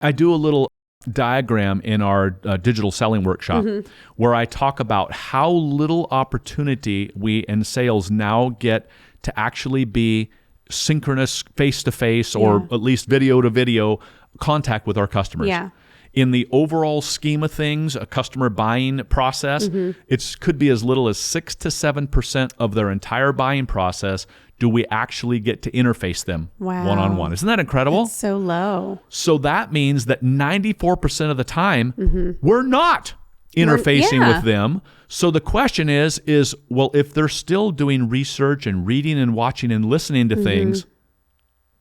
I do a little diagram in our digital selling workshop where I talk about how little opportunity we in sales now get to actually be synchronous face-to-face or at least video-to-video contact with our customers. Yeah. In the overall scheme of things, a customer buying process, it could be as little as 6 to 7% of their entire buying process do we actually get to interface them one-on-one. Isn't that incredible? That's so low. So that means that 94% of the time, we're not interfacing with them. So the question is, well, if they're still doing research and reading and watching and listening to things,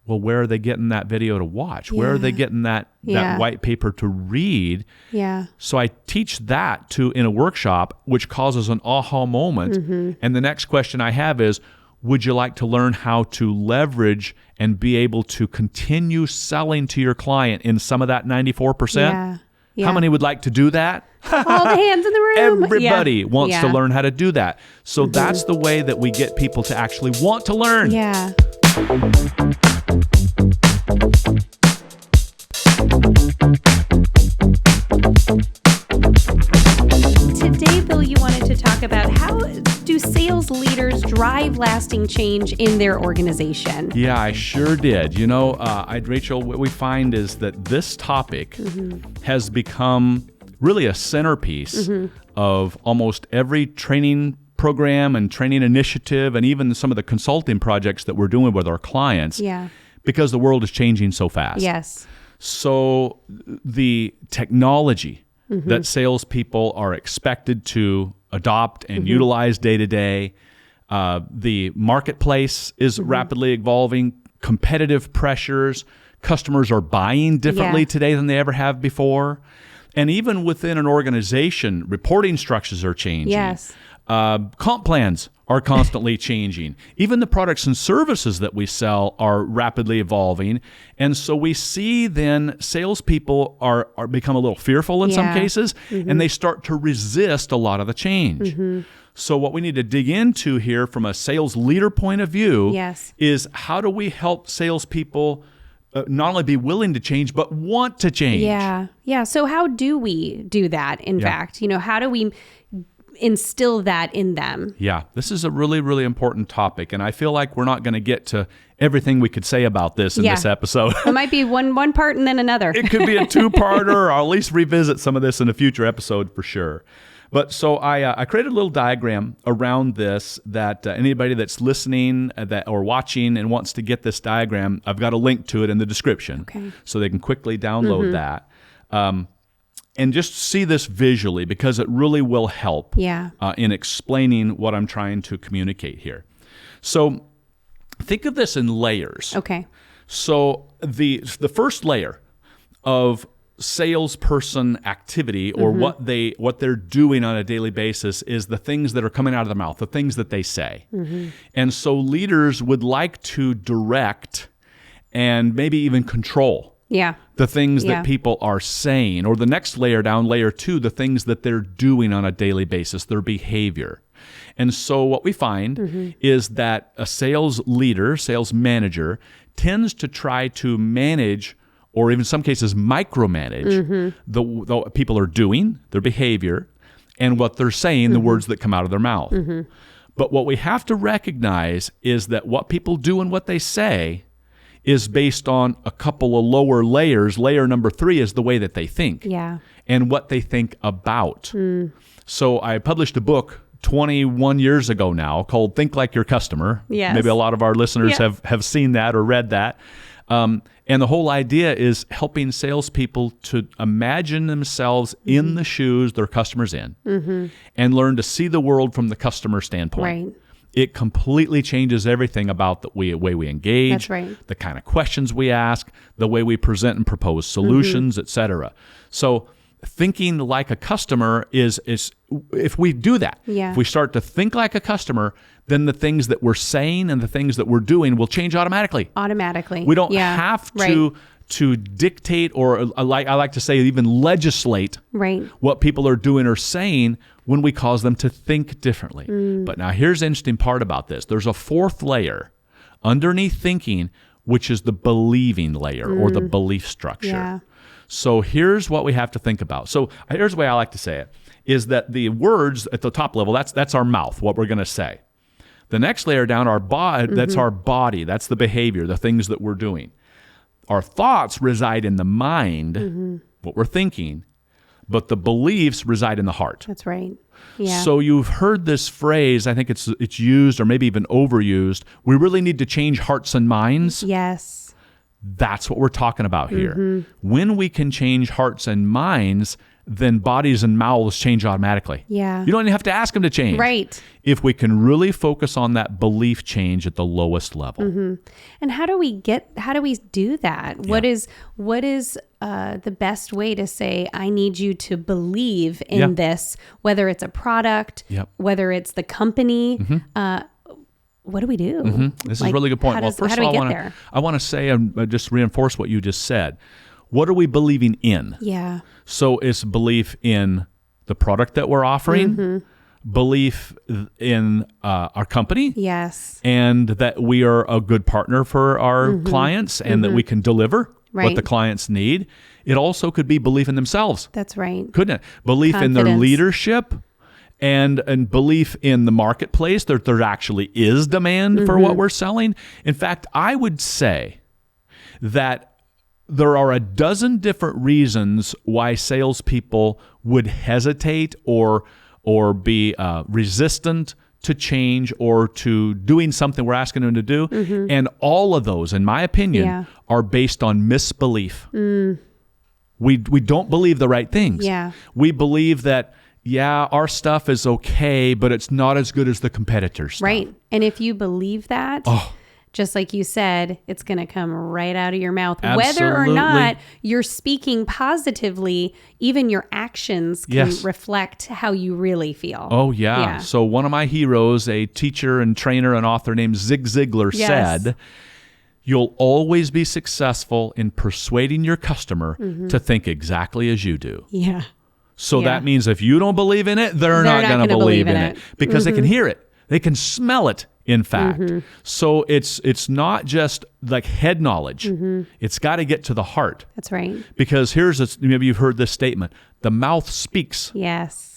well, where are they getting that video to watch? Where are they getting that white paper to read? Yeah. So I teach that in a workshop, which causes an aha moment. And the next question I have is, would you like to learn how to leverage and be able to continue selling to your client in some of that 94%? Yeah. How many would like to do that? All the hands in the room. Everybody wants to learn how to do that. So that's the way that we get people to actually want to learn. Yeah. Today, Bill, you wanted to talk about how do sales leaders drive lasting change in their organization? Yeah, I sure did. You know, Rachel, what we find is that this topic has become really a centerpiece of almost every training program and training initiative and even some of the consulting projects that we're doing with our clients. Yeah. Because the world is changing so fast. Yes. So the technology that salespeople are expected to adopt and utilize day to day, the marketplace is rapidly evolving, competitive pressures, customers are buying differently today than they ever have before. And even within an organization, reporting structures are changing. Yes. Comp plans are constantly changing. Even the products and services that we sell are rapidly evolving. And so we see then salespeople are become a little fearful in some cases, and they start to resist a lot of the change. So what we need to dig into here from a sales leader point of view is how do we help salespeople not only be willing to change, but want to change? Yeah. So how do we do that, in fact? How do we instill that in them? Yeah, this is a really, really important topic, and I feel like we're not going to get to everything we could say about this in this episode. It might be one part and then another. It could be a two-parter, or I'll at least revisit some of this in a future episode for sure. But so I created a little diagram around this that anybody that's listening or watching and wants to get this diagram, I've got a link to it in the description, so they can quickly download that. And just see this visually because it really will help in explaining what I'm trying to communicate here. So think of this in layers. Okay. So the first layer of salesperson activity or what they're doing on a daily basis is the things that are coming out of their mouth, the things that they say. And so leaders would like to direct and maybe even control the things that people are saying, or the next layer down, layer 2, the things that they're doing on a daily basis, their behavior. And so what we find is that a sales leader, sales manager, tends to try to manage, or even in some cases micromanage, the people are doing, their behavior, and what they're saying, the words that come out of their mouth. But what we have to recognize is that what people do and what they say is based on a couple of lower layers. Layer number 3 is the way that they think and what they think about. So I published a book 21 years ago now called Think Like Your Customer. Maybe a lot of our listeners have seen that or read that. And the whole idea is helping salespeople to imagine themselves in the shoes their customer's in and learn to see the world from the customer standpoint. Right. It completely changes everything about the way we engage, the kind of questions we ask, the way we present and propose solutions, etc. So thinking like a customer is if we do that, if we start to think like a customer, then the things that we're saying and the things that we're doing will change automatically. We don't have to dictate or I like to say even legislate what people are doing or saying when we cause them to think differently. But now here's the interesting part about this. There's a fourth layer underneath thinking, which is the believing layer or the belief structure. So here's what we have to think about. So here's the way I like to say it, is that the words at the top level, that's our mouth, what we're going to say. The next layer down, that's our body. That's the behavior, the things that we're doing. Our thoughts reside in the mind, what we're thinking, but the beliefs reside in the heart. That's right. Yeah. So you've heard this phrase, I think it's used or maybe even overused, we really need to change hearts and minds. Yes. That's what we're talking about here. When we can change hearts and minds, then bodies and mouths change automatically. Yeah. You don't even have to ask them to change. Right. If we can really focus on that belief change at the lowest level. And how do we do that? Yeah. What is the best way to say, I need you to believe in this, whether it's a product, whether it's the company, what do we do? This is a really good point. Well, first of all, I want to say and just reinforce what you just said. What are we believing in? Yeah. So it's belief in the product that we're offering, belief in our company, yes, and that we are a good partner for our clients and that we can deliver what the clients need. It also could be belief in themselves. That's right. Couldn't it? Belief in their leadership and belief in the marketplace that there actually is demand for what we're selling. In fact, I would say that there are a dozen different reasons why salespeople would hesitate or be resistant to change or to doing something we're asking them to do. And all of those, in my opinion, are based on misbelief. We don't believe the right things. Yeah. We believe that, our stuff is okay, but it's not as good as the competitors' stuff. Right. And if you believe that, just like you said, it's going to come right out of your mouth. Absolutely. Whether or not you're speaking positively, even your actions can reflect how you really feel. Oh, yeah. So one of my heroes, a teacher and trainer and author named Zig Ziglar said, you'll always be successful in persuading your customer to think exactly as you do. Yeah. So that means if you don't believe in it, they're not going to believe in it because they can hear it. They can smell it, in fact. So it's not just like head knowledge. It's got to get to the heart. That's right. Because maybe you've heard this statement, the mouth speaks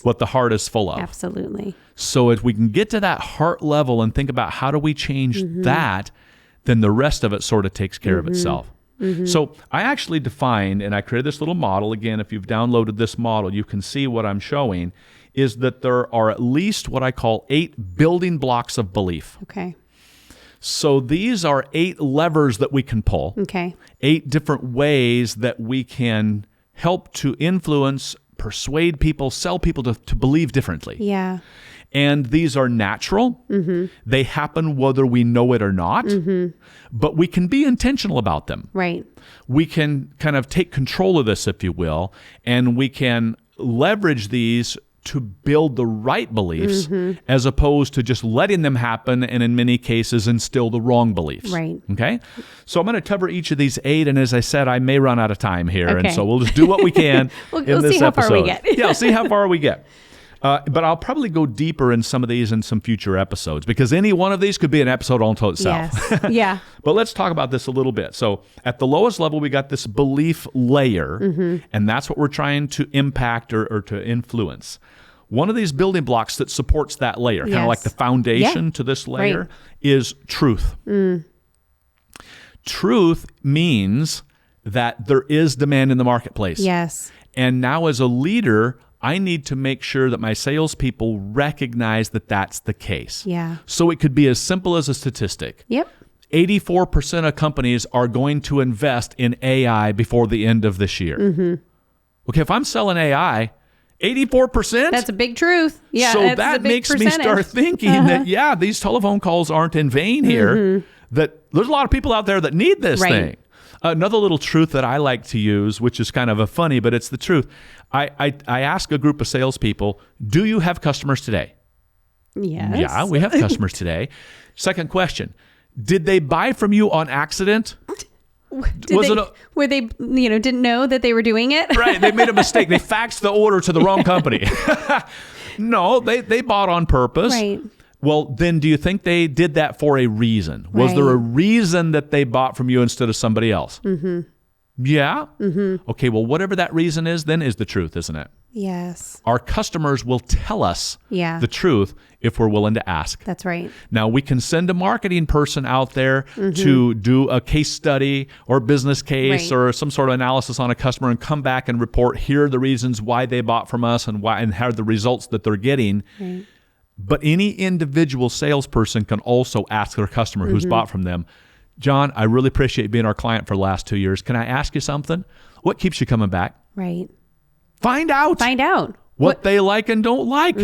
what the heart is full of. Absolutely. So if we can get to that heart level and think about how do we change that, then the rest of it sort of takes care of itself. So I actually defined, and I created this little model. Again, if you've downloaded this model, you can see what I'm showing, is that there are at least what I call 8 building blocks of belief. Okay. So these are 8 levers that we can pull. Okay. 8 different ways that we can help to influence, persuade people, sell people to believe differently. Yeah. And these are natural. They happen whether we know it or not, but we can be intentional about them. Right. We can kind of take control of this, if you will, and we can leverage these to build the right beliefs as opposed to just letting them happen and in many cases instill the wrong beliefs. Right. Okay? So I'm going to cover each of these 8, and as I said, I may run out of time here, and so we'll just do what we can in this see how episode. far we get. We'll see how far we get. But I'll probably go deeper in some of these in some future episodes because any one of these could be an episode unto itself. Yes. Yeah. But let's talk about this a little bit. So at the lowest level, we got this belief layer, and that's what we're trying to impact or to influence. One of these building blocks that supports that layer, kind of like the foundation to this layer, is truth. Truth means that there is demand in the marketplace. Yes. And now as a leader, I need to make sure that my salespeople recognize that that's the case. Yeah. So it could be as simple as a statistic. Yep. 84% of companies are going to invest in AI before the end of this year. Okay, if I'm selling AI, 84%? That's a big truth. Yeah. So that makes me start thinking that, these telephone calls aren't in vain here, that there's a lot of people out there that need this thing. Another little truth that I like to use, which is kind of a funny, but it's the truth. I ask a group of salespeople, do you have customers today? Yes. Yeah, we have customers today. Second question, did they buy from you on accident? Where they didn't know that they were doing it? Right, they made a mistake. They faxed the order to the wrong company. No, they bought on purpose. Right. Well, then do you think they did that for a reason? Was there a reason that they bought from you instead of somebody else? Yeah. Okay, well, whatever that reason is, then is the truth, isn't it? Yes. Our customers will tell us the truth if we're willing to ask. That's right. Now, we can send a marketing person out there to do a case study or business case or some sort of analysis on a customer and come back and report, here are the reasons why they bought from us and how are the results that they're getting. Right. But any individual salesperson can also ask their customer who's bought from them, John, I really appreciate being our client for the last 2 years. Can I ask you something? What keeps you coming back? Right. Find out. What they like and don't like.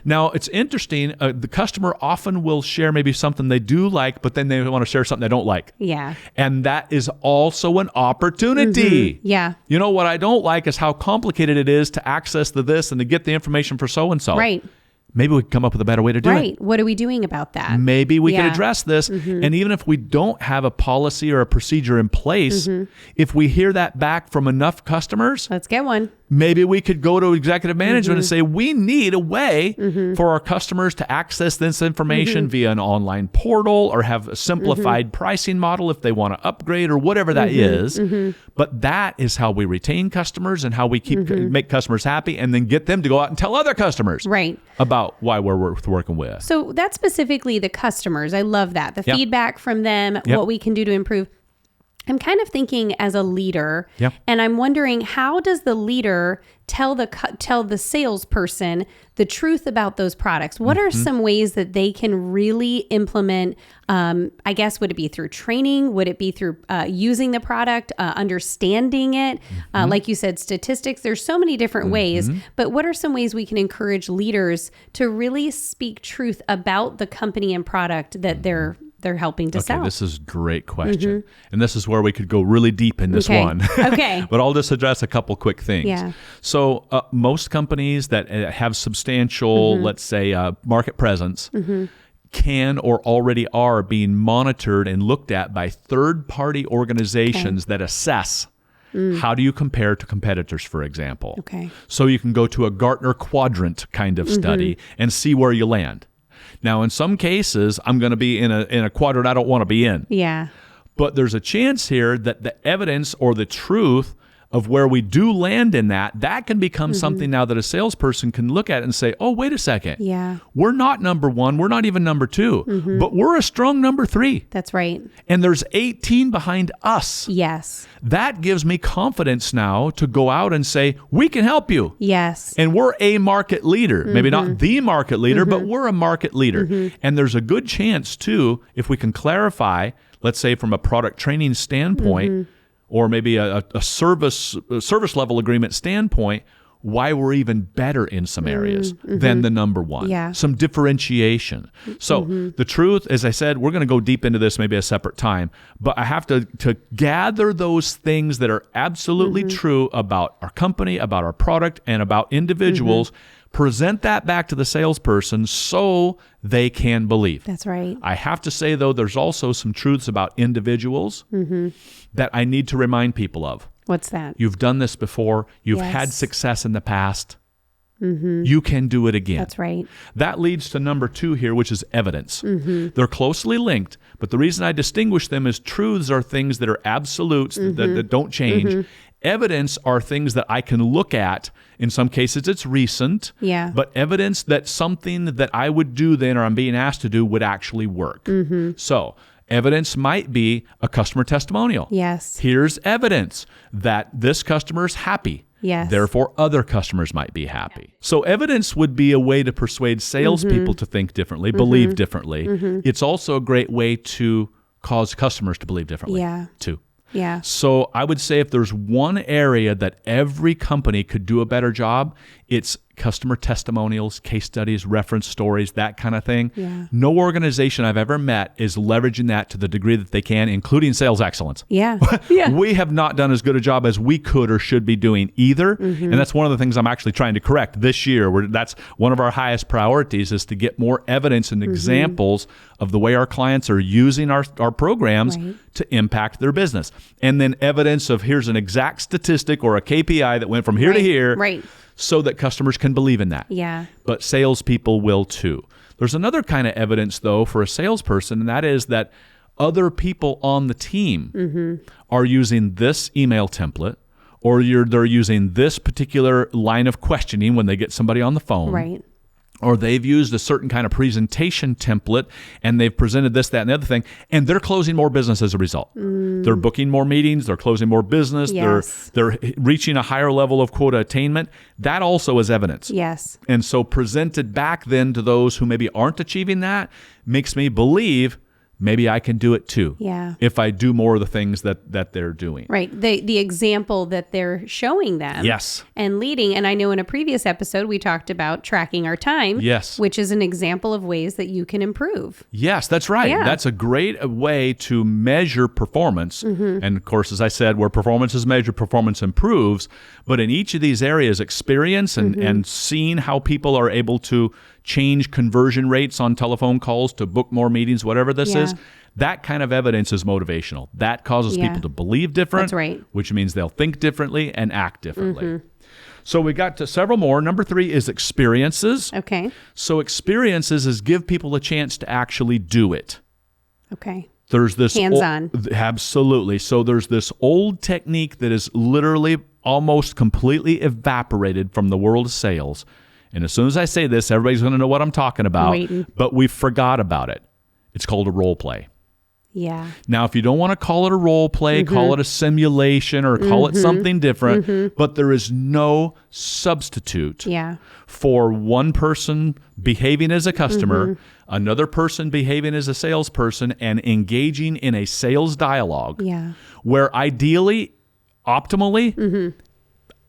Now, it's interesting. The customer often will share maybe something they do like, but then they want to share something they don't like. Yeah. And that is also an opportunity. Yeah. You know, what I don't like is how complicated it is to access this and to get the information for so-and-so. Right. Maybe we can come up with a better way to do it. Right. What are we doing about that? Maybe we can address this. And even if we don't have a policy or a procedure in place, if we hear that back from enough customers, let's get one. Maybe we could go to executive management and say, we need a way for our customers to access this information via an online portal or have a simplified pricing model if they want to upgrade or whatever that is. But that is how we retain customers and how we make customers happy and then get them to go out and tell other customers about why we're worth working with. So that's specifically the customers. I love that. The feedback from them, what we can do to improve. I'm kind of thinking as a leader, and I'm wondering, how does the leader tell the salesperson the truth about those products? What are some ways that they can really implement? I guess, would it be through training? Would it be through using the product, understanding it? Like you said, statistics. There's so many different ways, but what are some ways we can encourage leaders to really speak truth about the company and product that they're helping to sell? This is a great question. And this is where we could go really deep in this one. But I'll just address a couple quick things. So most companies that have substantial, let's say, market presence can or already are being monitored and looked at by third-party organizations that assess how do you compare to competitors, for example. So you can go to a Gartner quadrant kind of study and see where you land. Now, in some cases, I'm going to be in a quadrant I don't want to be in. But there's a chance here that the evidence or the truth of where we do land in that can become something now that a salesperson can look at and say, oh, wait a second. We're not number one. We're not even number two, but we're a strong number 3. That's right. And there's 18 behind us. That gives me confidence now to go out and say, we can help you. And we're a market leader. Maybe not the market leader, but we're a market leader. And there's a good chance, too, if we can clarify, let's say from a product training standpoint, or maybe a service level agreement standpoint, why we're even better in some areas than the number one. Some differentiation. So the truth, as I said, we're going to go deep into this maybe a separate time, but I have to gather those things that are absolutely true about our company, about our product, and about individuals, present that back to the salesperson so they can believe. That's right. I have to say, though, there's also some truths about individuals that I need to remind people of. What's that? You've done this before. You've had success in the past. You can do it again. That's right. That leads to number 2 here, which is evidence. They're closely linked, but the reason I distinguish them is truths are things that are absolutes, that don't change. Evidence are things that I can look at. In some cases, it's recent, but evidence that something that I would do then or I'm being asked to do would actually work. So evidence might be a customer testimonial. Here's evidence that this customer is happy. Therefore, other customers might be happy. So evidence would be a way to persuade salespeople to think differently, believe differently. It's also a great way to cause customers to believe differently, too. So I would say if there's one area that every company could do a better job, it's customer testimonials, case studies, reference stories, that kind of thing. No organization I've ever met is leveraging that to the degree that they can, including sales excellence. We have not done as good a job as we could or should be doing either. And that's one of the things I'm actually trying to correct this year. That's one of our highest priorities, is to get more evidence and examples of the way our clients are using our programs to impact their business. And then evidence of here's an exact statistic or a KPI that went from here to here. So that customers can believe in that. But salespeople will too. There's another kind of evidence, though, for a salesperson, and that is that other people on the team are using this email template, or they're using this particular line of questioning when they get somebody on the phone. Right. Or they've used a certain kind of presentation template and they've presented this, that, and the other thing, and they're closing more business as a result. They're booking more meetings, they're closing more business, Yes. they're reaching a higher level of quota attainment. That also is evidence. Yes. And so presented back then to those who maybe aren't achieving that makes me believe maybe I can do it too. Yeah. If I do more of the things that they're doing. Right. The example that they're showing them. Yes. And leading. And I know in a previous episode, we talked about tracking our time. Yes. Which is an example of ways that you can improve. Yes, that's right. Yeah. That's a great way to measure performance. And of course, as I said, where performance is measured, performance improves. But in each of these areas, experience and seeing how people are able to change conversion rates on telephone calls to book more meetings, whatever this is, that kind of evidence is motivational. That causes people to believe different, That's right. which means they'll think differently and act differently. So we got to several more. Number 3 is experiences. Okay. So experiences is give people a chance to actually do it. Okay. There's this Hands-on. Absolutely. So there's this old technique that is literally almost completely evaporated from the world of sales. And as soon as I say this, everybody's going to know what I'm talking about. Waiting. But we forgot about it. It's called a role play. Yeah. Now, if you don't want to call it a role play, call it a simulation or call it something different, but there is no substitute for one person behaving as a customer, another person behaving as a salesperson, and engaging in a sales dialogue where ideally, optimally,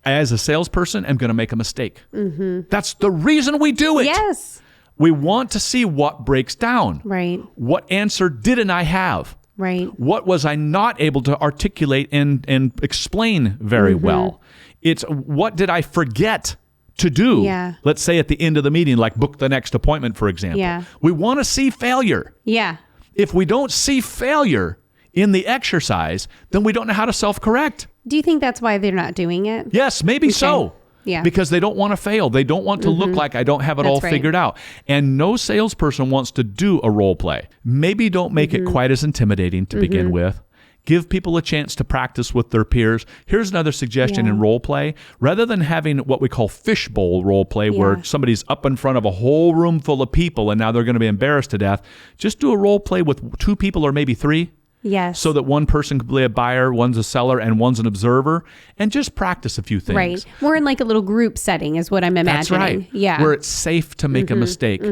as a salesperson, I'm going to make a mistake. That's the reason we do it. Yes. We want to see what breaks down. Right. What answer didn't I have? Right. What was I not able to articulate and explain very well? It's what did I forget to do? Yeah. Let's say at the end of the meeting, like book the next appointment, for example. Yeah. We want to see failure. Yeah. If we don't see failure in the exercise, then we don't know how to self-correct. Do you think that's why they're not doing it? Yes, maybe so. Yeah. Because they don't want to fail. They don't want to look like I don't have it all figured out. And no salesperson wants to do a role play. Maybe don't make it quite as intimidating to begin with. Give people a chance to practice with their peers. Here's another suggestion in role play. Rather than having what we call fishbowl role play, where somebody's up in front of a whole room full of people and now they're going to be embarrassed to death, just do a role play with 2 people or maybe 3. Yes. So that one person could be a buyer, one's a seller, and one's an observer, and just practice a few things. Right. More in like a little group setting is what I'm imagining. That's right. Yeah. Where it's safe to make a mistake.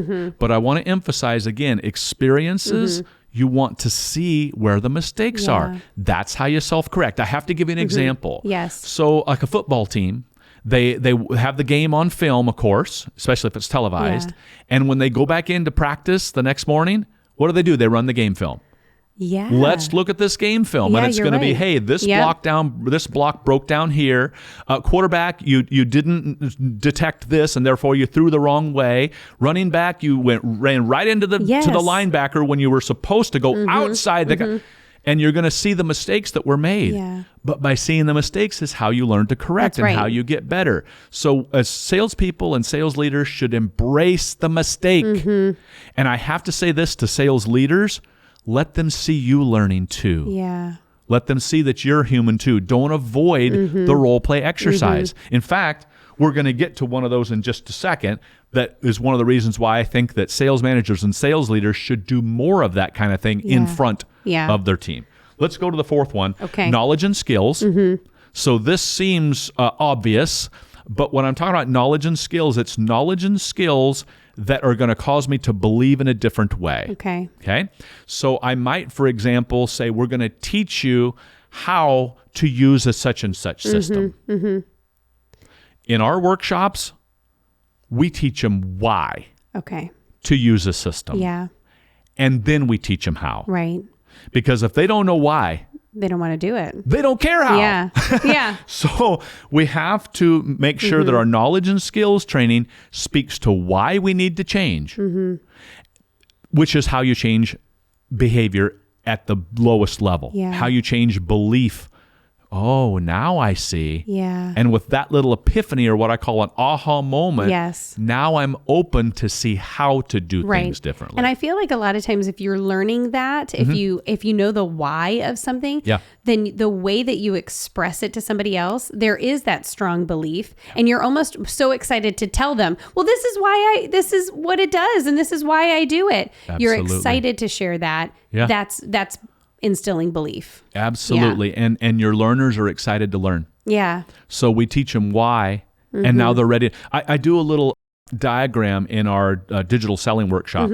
But I want to emphasize again, experiences, you want to see where the mistakes are. That's how you self-correct. I have to give you an example. Yes. So like a football team, they have the game on film, of course, especially if it's televised. And when they go back into practice the next morning, what do? They run the game film. Yeah. Let's look at this game film, and it's going to be, hey, this block broke down here. Quarterback, you didn't detect this, and therefore you threw the wrong way. Running back, you ran right into to the linebacker when you were supposed to go outside the guy. And you're going to see the mistakes that were made. Yeah. But by seeing the mistakes is how you learn to correct and how you get better. So as salespeople and sales leaders should embrace the mistake. And I have to say this to sales leaders. Let them see you learning too. Yeah. Let them see that you're human too. Don't avoid the role play exercise. In fact, we're going to get to one of those in just a second. That is one of the reasons why I think that sales managers and sales leaders should do more of that kind of thing in front of their team. Let's go to the 4th one. Okay. Knowledge and skills. So this seems obvious, but when I'm talking about knowledge and skills, it's knowledge and skills that are going to cause me to believe in a different way. Okay. So I might, for example, say we're going to teach you how to use a such and such system. In our workshops, we teach them why to use a system. Yeah. And then we teach them how. Right. Because if they don't know why, they don't want to do it. They don't care how. Yeah. Yeah. So we have to make sure that our knowledge and skills training speaks to why we need to change, which is how you change behavior at the lowest level, how you change belief oh, now I see. Yeah. And with that little epiphany, or what I call an aha moment, Yes. now I'm open to see how to do Right. things differently. And I feel like a lot of times if you're learning that, if you know the why of something, Yeah. then the way that you express it to somebody else, there is that strong belief. And you're almost so excited to tell them, well, this is what it does, and this is why I do it. You're Absolutely. excited to share that. Yeah. That's instilling belief. Absolutely. And your learners are excited to learn. Yeah. So we teach them why, and now they're ready. I do a little diagram in our digital selling workshop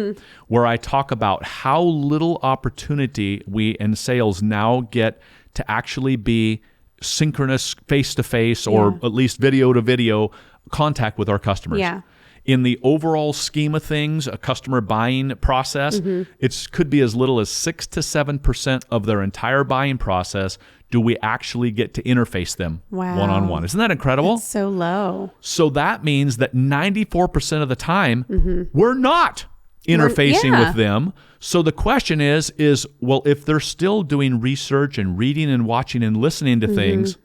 where I talk about how little opportunity we in sales now get to actually be synchronous face-to-face or at least video-to-video contact with our customers. Yeah. In the overall scheme of things, a customer buying process, it could be as little as 6 to 7% of their entire buying process do we actually get to interface them Wow. one-on-one. Isn't that incredible? It's so low. So that means that 94% of the time, we're not interfacing with them. So the question is, well, if they're still doing research and reading and watching and listening to things,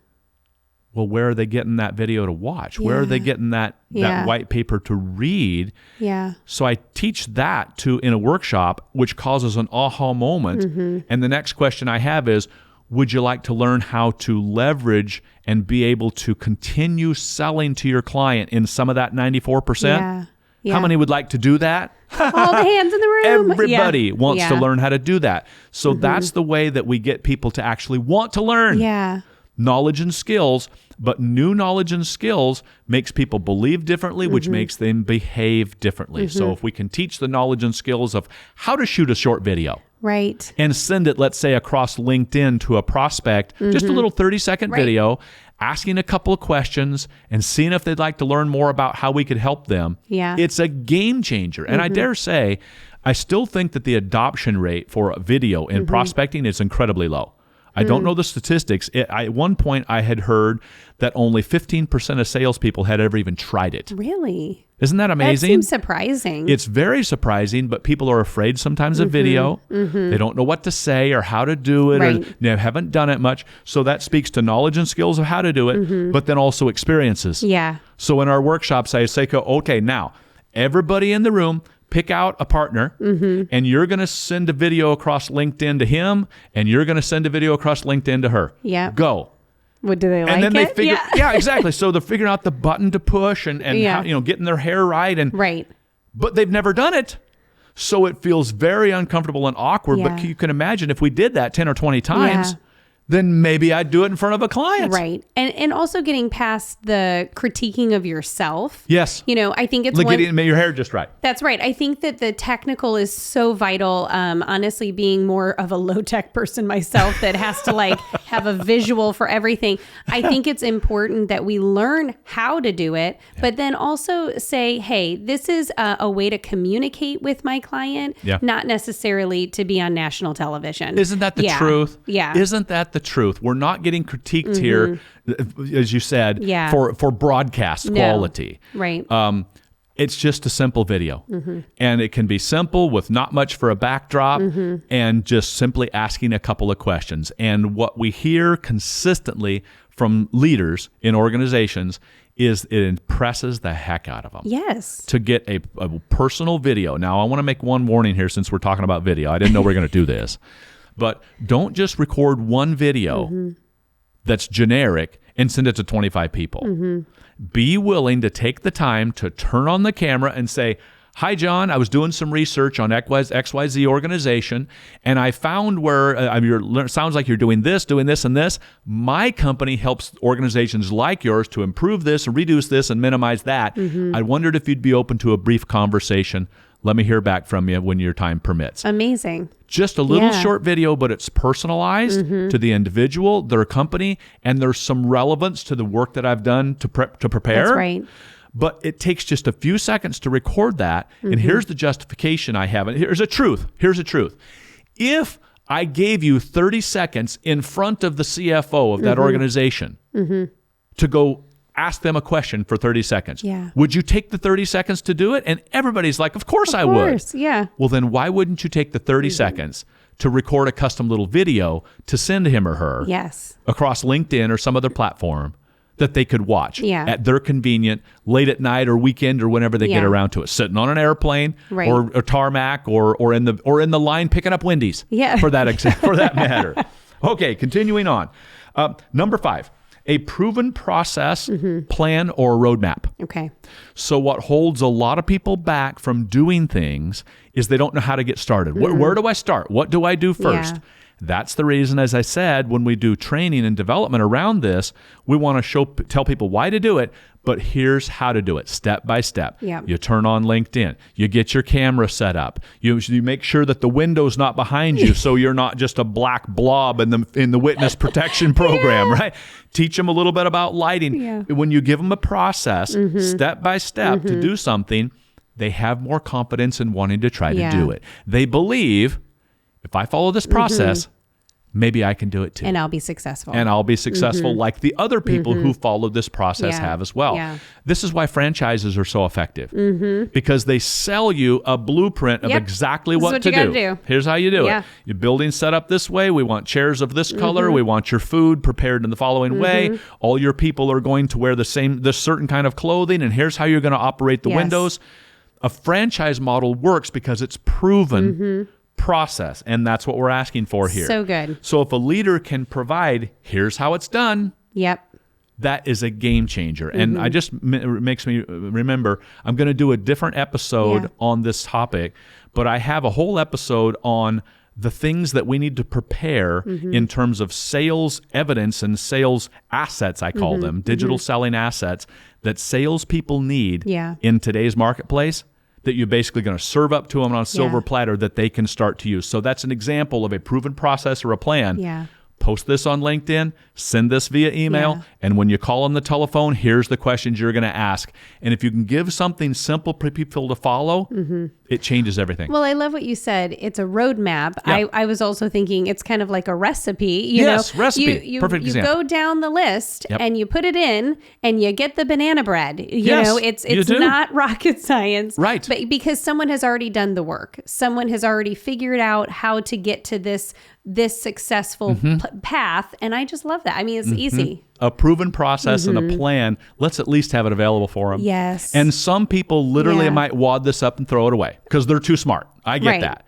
well, where are they getting that video to watch? Where are they getting that white paper to read? Yeah. So I teach that in a workshop, which causes an aha moment. And the next question I have is, would you like to learn how to leverage and be able to continue selling to your client in some of that 94%? Yeah. How many would like to do that? All the hands in the room. Everybody wants to learn how to do that. So that's the way that we get people to actually want to learn. Yeah. Knowledge and skills, but new knowledge and skills makes people believe differently, which makes them behave differently. So if we can teach the knowledge and skills of how to shoot a short video, Right. and send it, let's say, across LinkedIn to a prospect, just a little 30-second video, asking a couple of questions and seeing if they'd like to learn more about how we could help them. Yeah. It's a game changer. And I dare say, I still think that the adoption rate for a video in prospecting is incredibly low. I don't know the statistics. At one point, I had heard that only 15% of salespeople had ever even tried it. Really? Isn't that amazing? That seems surprising. It's very surprising, but people are afraid sometimes of video. They don't know what to say or how to do it, or they haven't done it much. So that speaks to knowledge and skills of how to do it, but then also experiences. Yeah. So in our workshops, I say, okay, now everybody in the room, pick out a partner, and you're going to send a video across LinkedIn to him, and you're going to send a video across LinkedIn to her. Yeah. Go. What do they like? And then they figure, yeah, exactly. So they're figuring out the button to push and how, getting their hair right, but they've never done it. So it feels very uncomfortable and awkward. Yeah. But you can imagine if we did that 10 or 20 times, then maybe I'd do it in front of a client. Right. And also getting past the critiquing of yourself. Yes. I think it's like getting your hair just right. That's right. I think that the technical is so vital. Honestly, being more of a low-tech person myself that has to have a visual for everything. I think it's important that we learn how to do it, but then also say, hey, this is a way to communicate with my client, not necessarily to be on national television. Isn't that the truth? Yeah. Isn't that the truth? We're not getting critiqued here, as you said, for broadcast quality. Right. It's just a simple video. And it can be simple with not much for a backdrop and just simply asking a couple of questions. And what we hear consistently from leaders in organizations is it impresses the heck out of them. Yes. To get a personal video. Now, I want to make one warning here since we're talking about video. I didn't know we were going to do this. But don't just record one video that's generic and send it to 25 people. Be willing to take the time to turn on the camera and say, hi, John, I was doing some research on XYZ organization, and I found where sounds like you're doing this, and this. My company helps organizations like yours to improve this, reduce this, and minimize that. I wondered if you'd be open to a brief conversation. Let me hear back from you when your time permits. Amazing. Just a little short video, but it's personalized to the individual, their company, and there's some relevance to the work that I've done to prepare. That's right. But it takes just a few seconds to record that. And here's the justification I have. And here's a truth. If I gave you 30 seconds in front of the CFO of that organization to go ask them a question for 30 seconds. Would you take the 30 seconds to do it? And everybody's like, of course I would. Yeah. Well, then why wouldn't you take the 30 seconds to record a custom little video to send him or her Yes. across LinkedIn or some other platform that they could watch Yeah. at their convenient, late at night or weekend or whenever they get around to it, sitting on an airplane Right. or a tarmac or in the line picking up Wendy's for that matter. Okay, continuing on. Number 5, a proven process, plan, or roadmap. Okay. So what holds a lot of people back from doing things is they don't know how to get started. Where do I start? What do I do first? Yeah. That's the reason, as I said, when we do training and development around this, we want to tell people why to do it, but here's how to do it, step by step. Yep. You turn on LinkedIn. You get your camera set up. You make sure that the window's not behind you, so you're not just a black blob in the witness protection program, right? Teach them a little bit about lighting. Yeah. When you give them a process, step by step, to do something, they have more confidence in wanting to try to do it. They believe, if I follow this process, maybe I can do it too. And I'll be successful. Like the other people who followed this process have as well. Yeah. This is why franchises are so effective, because they sell you a blueprint of exactly what to do. Here's how you do it. Your building's set up this way. We want chairs of this color. We want your food prepared in the following way. All your people are going to wear this certain kind of clothing, and here's how you're going to operate the windows. A franchise model works because it's proven process, and that's what we're asking for here. So good. So if a leader can provide, here's how it's done. Yep. That is a game changer. And I just makes me remember, I'm going to do a different episode on this topic, but I have a whole episode on the things that we need to prepare in terms of sales evidence and sales assets, I call them, digital selling assets that salespeople need in today's marketplace, that you're basically going to serve up to them on a silver platter that they can start to use. So that's an example of a proven process or a plan. Yeah. Post this on LinkedIn, send this via email, and when you call on the telephone, here's the questions you're going to ask. And if you can give something simple for people to follow, it changes everything. Well, I love what you said. It's a roadmap. Yeah. I was also thinking it's kind of like a recipe. Recipe. Perfect you example. go down the list and you put it in and you get the banana bread. You know, it's not rocket science. Right. But because someone has already done the work. Someone has already figured out how to get to this successful path. And I just love that. I mean, it's easy. A proven process and a plan. Let's at least have it available for them. Yes. And some people literally might wad this up and throw it away because they're too smart. I get that.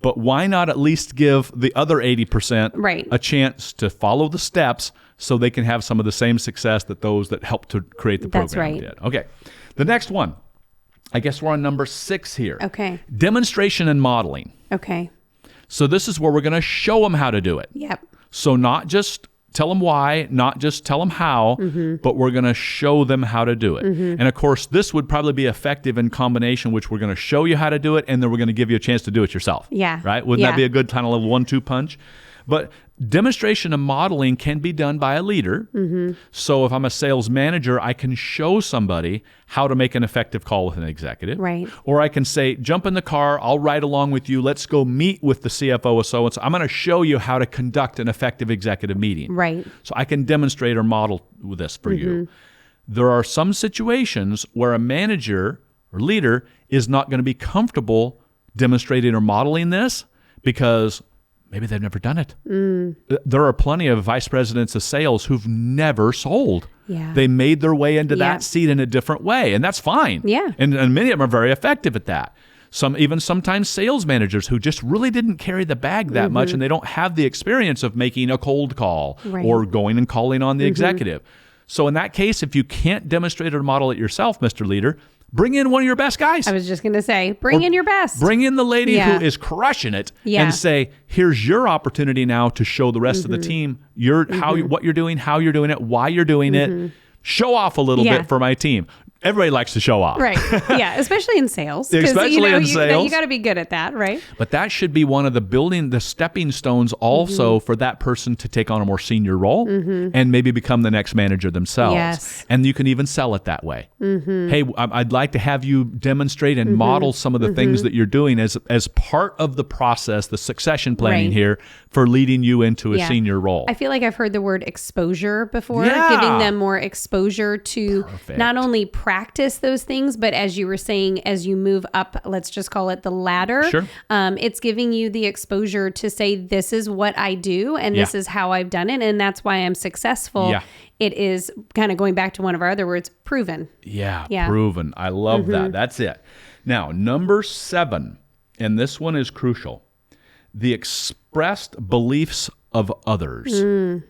But why not at least give the other 80% a chance to follow the steps so they can have some of the same success that those that helped to create the program did. Okay. The next one, I guess we're on number 6 here. Okay. Demonstration and modeling. Okay. So this is where we're going to show them how to do it. Yep. So not just tell them why, not just tell them how, but we're going to show them how to do it. And of course, this would probably be effective in combination, which we're going to show you how to do it, and then we're going to give you a chance to do it yourself. Yeah. Right? Wouldn't that be a good kind of little 1-2 punch? But demonstration and modeling can be done by a leader. So if I'm a sales manager, I can show somebody how to make an effective call with an executive. Right. Or I can say, jump in the car, I'll ride along with you, let's go meet with the CFO of so-and-so. I'm going to show you how to conduct an effective executive meeting. Right. So I can demonstrate or model this for you. There are some situations where a manager or leader is not going to be comfortable demonstrating or modeling this because maybe they've never done it. There are plenty of vice presidents of sales who've never sold. Yeah. They made their way into that seat in a different way, and that's fine. Yeah. And many of them are very effective at that. Sometimes sales managers who just really didn't carry the bag that much, and they don't have the experience of making a cold call or going and calling on the executive. So in that case, if you can't demonstrate or model it yourself, Mr. Leader, bring in one of your best guys. I was just going to say, bring in your best. Bring in the lady who is crushing it and say, here's your opportunity now to show the rest of the team what you're doing, how you're doing it, why you're doing it. Show off a little bit for my team. Everybody likes to show off. Right. Yeah. Especially in sales. Especially in sales. You got to be good at that, right? But that should be one of the stepping stones also for that person to take on a more senior role and maybe become the next manager themselves. Yes. And you can even sell it that way. Hey, I'd like to have you demonstrate and model some of the things that you're doing as part of the process, the succession planning here for leading you into a senior role. I feel like I've heard the word exposure before, giving them more exposure to not only practice those things, but as you were saying, as you move up, let's just call it the ladder, Sure. It's giving you the exposure to say, this is what I do and this is how I've done it, and that's why I'm successful. Yeah. It is kind of going back to one of our other words, proven. Yeah, proven. I love that. That's it. Now, number 7, and this one is crucial, the expressed beliefs of others.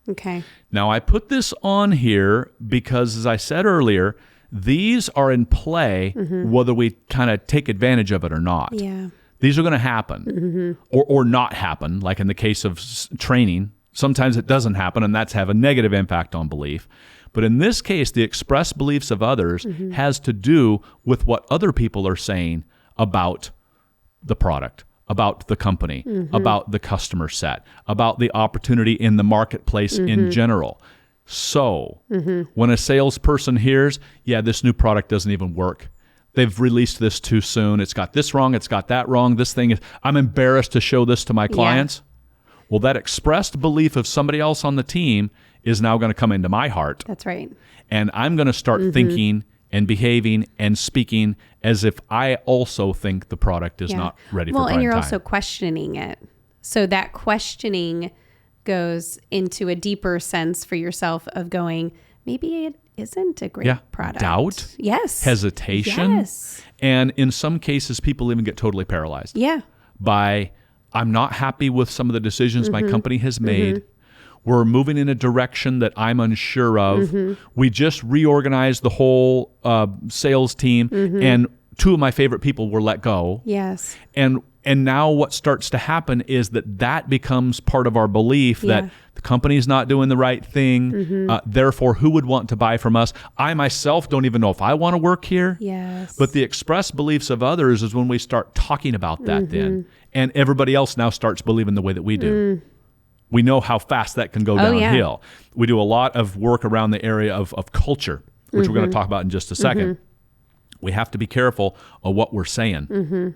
Okay. Now, I put this on here because, as I said earlier, these are in play whether we kind of take advantage of it or not. Yeah. These are going to happen or not happen, like in the case of training. Sometimes it doesn't happen, and that's have a negative impact on belief. But in this case, the expressed beliefs of others has to do with what other people are saying about the product, about the company, about the customer set, about the opportunity in the marketplace in general. So when a salesperson hears, this new product doesn't even work. They've released this too soon. It's got this wrong. It's got that wrong. This thing is, I'm embarrassed to show this to my clients. Well, that expressed belief of somebody else on the team is now going to come into my heart. That's right. And I'm going to start thinking and behaving and speaking as if I also think the product is not ready for prime time. Well, and you're also questioning it. So that questioning goes into a deeper sense for yourself of going, maybe it isn't a great product. Doubt. Yes. Hesitation. Yes. And in some cases, people even get totally paralyzed. Yeah. By, I'm not happy with some of the decisions my company has made. We're moving in a direction that I'm unsure of. We just reorganized the whole sales team, and 2 of my favorite people were let go. Yes. And now what starts to happen is that becomes part of our belief that the company's not doing the right thing. Therefore, who would want to buy from us? I myself don't even know if I want to work here. Yes. But the expressed beliefs of others is when we start talking about that then. And everybody else now starts believing the way that we do. We know how fast that can go downhill. We do a lot of work around the area of culture, which we're going to talk about in just a second. We have to be careful of what we're saying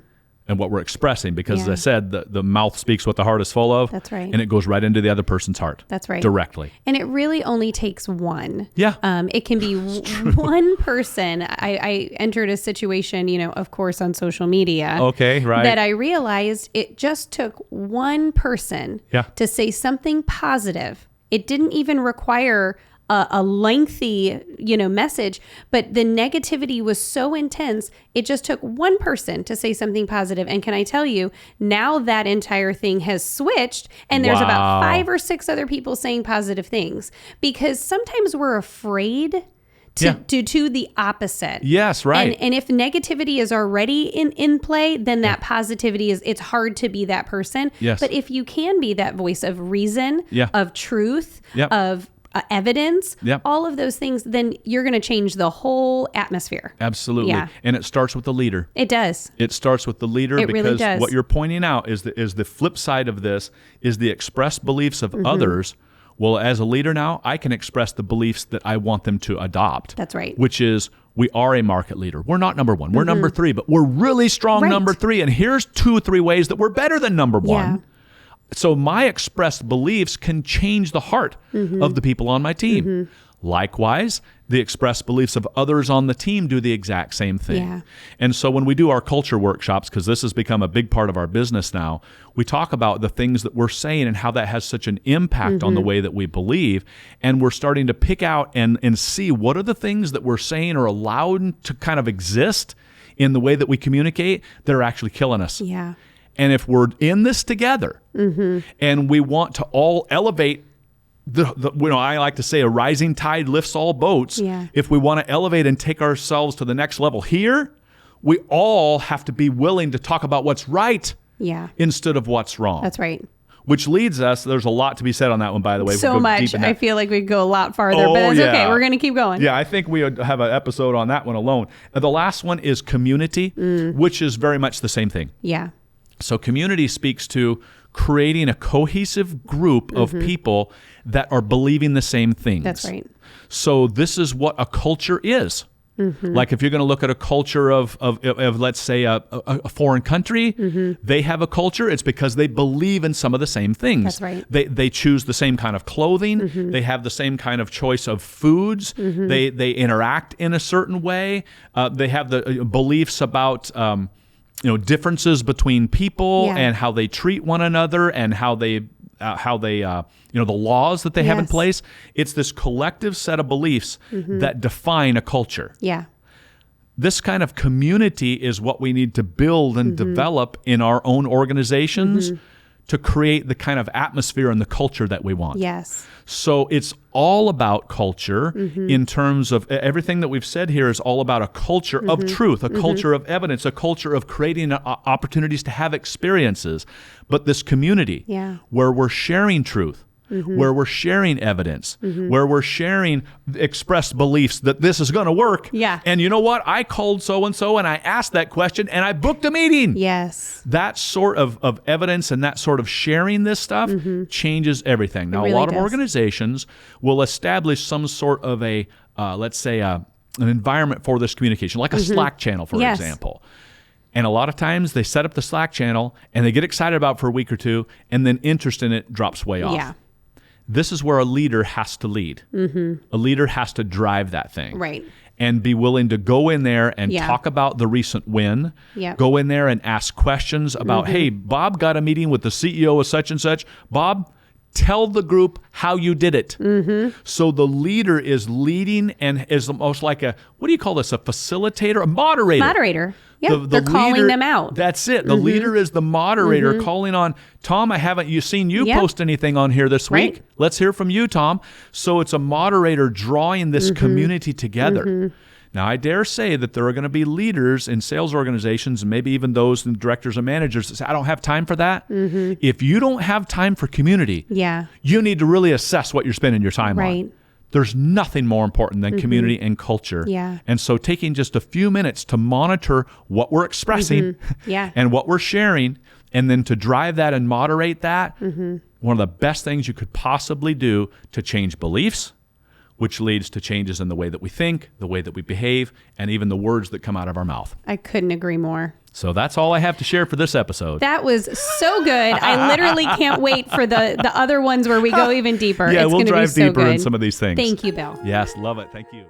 and what we're expressing because, as I said, the mouth speaks what the heart is full of. That's right. And it goes right into the other person's heart. That's right. Directly. And it really only takes one. Yeah. It can be one person. I entered a situation, of course, on social media. Okay, right. That I realized it just took one person to say something positive. It didn't even require a lengthy, message, but the negativity was so intense. It just took one person to say something positive. And can I tell you, now that entire thing has switched and there's about 5 or 6 other people saying positive things because sometimes we're afraid to do the opposite. Yes, right. And if negativity is already in play, then that positivity it's hard to be that person. Yes. But if you can be that voice of reason, of truth, of evidence, all of those things, then you're going to change the whole atmosphere. Absolutely. Yeah. And it starts with the leader. It does. It starts with the leader It really does. what you're pointing out is the flip side of this is the expressed beliefs of others. Well, as a leader now, I can express the beliefs that I want them to adopt. That's right. Which is we are a market leader. We're not number 1. We're number 3, but we're really strong number 3. And here's 2 or 3 ways that we're better than number 1. Yeah. So my expressed beliefs can change the heart of the people on my team. Likewise, the expressed beliefs of others on the team do the exact same thing. Yeah. And so when we do our culture workshops, because this has become a big part of our business now, we talk about the things that we're saying and how that has such an impact on the way that we believe. And we're starting to pick out and see what are the things that we're saying are allowed to kind of exist in the way that we communicate that are actually killing us. Yeah. And if we're in this together and we want to all elevate I like to say a rising tide lifts all boats. Yeah. If we want to elevate and take ourselves to the next level here, we all have to be willing to talk about what's right instead of what's wrong. That's right. Which leads us, there's a lot to be said on that one, by the way. So much. I feel like we go a lot farther, but it's okay. We're going to keep going. Yeah, I think we would have an episode on that one alone. The last one is community, which is very much the same thing. Yeah. So community speaks to creating a cohesive group of people that are believing the same things. That's right. So this is what a culture is. Like if you're going to look at a culture of let's say, a foreign country, they have a culture. It's because they believe in some of the same things. That's right. They choose the same kind of clothing. They have the same kind of choice of foods. They interact in a certain way. They have the beliefs about differences between people and how they treat one another and how they the laws that they have in place. It's this collective set of beliefs that define a culture. Yeah. This kind of community is what we need to build and develop in our own organizations to create the kind of atmosphere and the culture that we want. Yes. So it's all about culture in terms of everything that we've said here is all about a culture of truth, a culture of evidence, a culture of creating opportunities to have experiences. But this community where we're sharing truth, where we're sharing evidence, where we're sharing expressed beliefs that this is going to work. Yeah. And you know what? I called so-and-so and I asked that question and I booked a meeting. Yes. That sort of evidence and that sort of sharing this stuff changes everything. Now, really a lot does. of organizations will establish some sort of let's say, an environment for this communication, like a Slack channel, for example. And a lot of times they set up the Slack channel and they get excited about it for a week or two, and then interest in it drops way off. Yeah. This is where a leader has to lead. A leader has to drive that thing. Right. And be willing to go in there and talk about the recent win. Go in there and ask questions about, hey, Bob got a meeting with the CEO of such and such. Bob, tell the group how you did it. So the leader is leading and is almost like a, what do you call this, a facilitator, a moderator? Moderator. Yeah, they're calling leader, them out. That's it. The leader is the moderator calling on, Tom, I haven't seen you post anything on here this week. Let's hear from you, Tom. So it's a moderator drawing this community together. Now, I dare say that there are going to be leaders in sales organizations, and maybe even those in directors and managers that say, I don't have time for that. If you don't have time for community, you need to really assess what you're spending your time on. There's nothing more important than community and culture. And so taking just a few minutes to monitor what we're expressing and what we're sharing, and then to drive that and moderate that, one of the best things you could possibly do to change beliefs, which leads to changes in the way that we think, the way that we behave, and even the words that come out of our mouth. I couldn't agree more. So that's all I have to share for this episode. That was so good. I literally can't wait for the other ones where we go even deeper. Yeah, it's we'll gonna drive be so deeper good. in some of these things. Thank you, Bill. Yes, love it. Thank you.